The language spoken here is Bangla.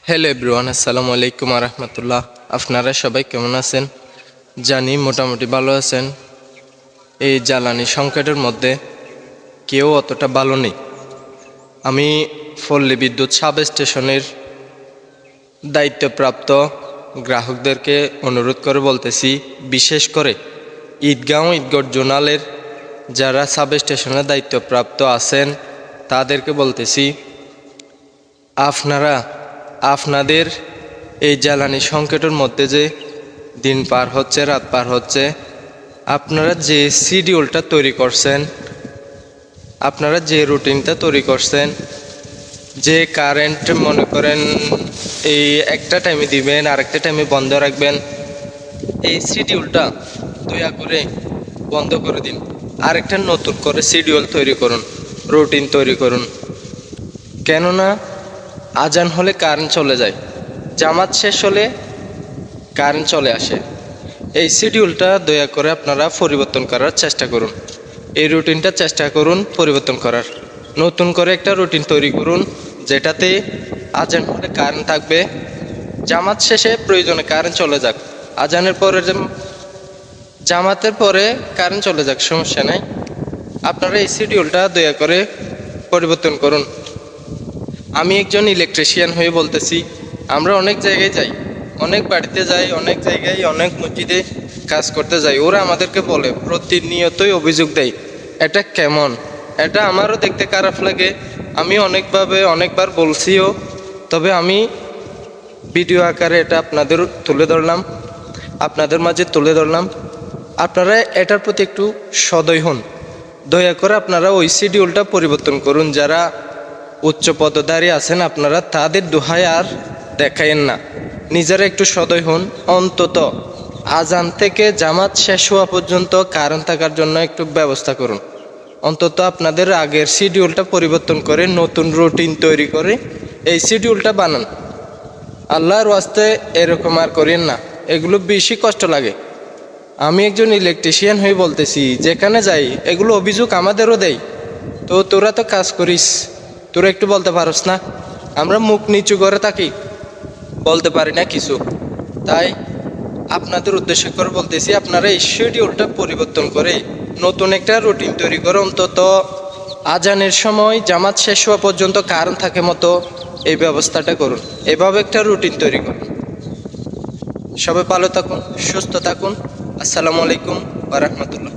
হ্যালো এভরিওয়ান, আসসালামু আলাইকুম রহমতুল্লাহ। আপনারা সবাই কেমন আছেন? জানি মোটামুটি ভালো আছেন। এই জ্বালানি সংকটের মধ্যে কেউ অতটা ভালো নেই। আমি পল্লী বিদ্যুৎ সাব স্টেশনের দায়িত্বপ্রাপ্ত গ্রাহকদেরকে অনুরোধ করে বলতেছি, বিশেষ করে ঈদগাঁও জোনালের যারা সাব স্টেশনের দায়িত্বপ্রাপ্ত আছেন তাদেরকে বলতেছি, আপনাদের এই জ্বালানি সংকটের মধ্যে যে দিন পার হচ্ছে, রাত পার হচ্ছে, আপনারা যে শিডিউলটা তৈরি করছেন, আপনারা যে রুটিনটা তৈরি করছেন, যে কারেন্ট মনে করেন এই একটা টাইমে দিবেন আর একটা টাইমে বন্ধ রাখবেন, এই শিডিউলটা দয়া করে বন্ধ করে দিন। আরেকটা নতুন করে শিডিউল তৈরি করুন, রুটিন তৈরি করুন। কেননা আজান হলে কারেন্ট চলে যায়, জামাত শেষ হলে কারেন্ট চলে আসে। এই শিডিউলটা দয়া করে আপনারা পরিবর্তন করার চেষ্টা করুন। এই রুটিনটা চেষ্টা করুন পরিবর্তন করার। নতুন করে একটা রুটিন তৈরি করুন যেটাতে আজান হলে কারেন্ট থাকবে, জামাত শেষে প্রয়োজনে কারেন্ট চলে যাক, আজানের পরে জামাতের পরে কারেন্ট চলে যাক, সমস্যা নাই। আপনারা এই শিডিউলটা দয়া করে পরিবর্তন করুন। আমি একজন ইলেকট্রিশিয়ান হয়ে বলতেছি, আমরা অনেক জায়গায় যাই, অনেক বাড়িতে যাই, অনেক জায়গায় অনেক মসজিদে কাজ করতে যাই। ওরা আমাদেরকে বলে, প্রতিনিয়তই অভিযোগ দেয়, এটা কেমন? এটা আমারও দেখতে খারাপ লাগে। আমি অনেকবার বলছিও, তবে আমি ভিডিও আকারে এটা আপনাদের মাঝে তুলে ধরলাম। আপনারা এটার প্রতি একটু সদয় হন। দয়া করে আপনারা ওই শিডিউলটা পরিবর্তন করুন। যারা উচ্চ পদধারী আছেন আপনারা তাদের দোহাই আর দেখায়েন না, নিজেরা একটু সদয় হন। অন্তত আজান থেকে জামাত শেষ হওয়া পর্যন্ত কারেন্ট থাকার জন্য একটু ব্যবস্থা করুন। অন্তত আপনাদের আগের শিডিউলটা পরিবর্তন করে নতুন রুটিন তৈরি করে এই শিডিউলটা বানান। আল্লাহর ওয়াস্তে এরকম আর করেন না, এগুলো বেশি কষ্ট লাগে। আমি একজন ইলেকট্রিশিয়ান হয়ে বলতেছি, যেখানে যাই এগুলো অভিযোগ আমাদেরও দেয়। তো তোরা তো কাজ করিস, তোরা একটু বলতে পারস না? আমরা মুখ নিচু করে থাকি, বলতে পারি না কিছু। তাই আপনাদের উদ্দেশ্য করে বলতেছি, আপনারা এই শিডিউলটা পরিবর্তন করে নতুন একটা রুটিন তৈরি করে অন্তত আজানের সময় জামাত শেষ হওয়া পর্যন্ত কারেন্ট থাকে মতো এই ব্যবস্থাটা করুন। এভাবে একটা রুটিন তৈরি করুন। সবাই ভালো থাকুন, সুস্থ থাকুন। আসসালামু আলাইকুম ওয়া রাহমাতুল্লাহ।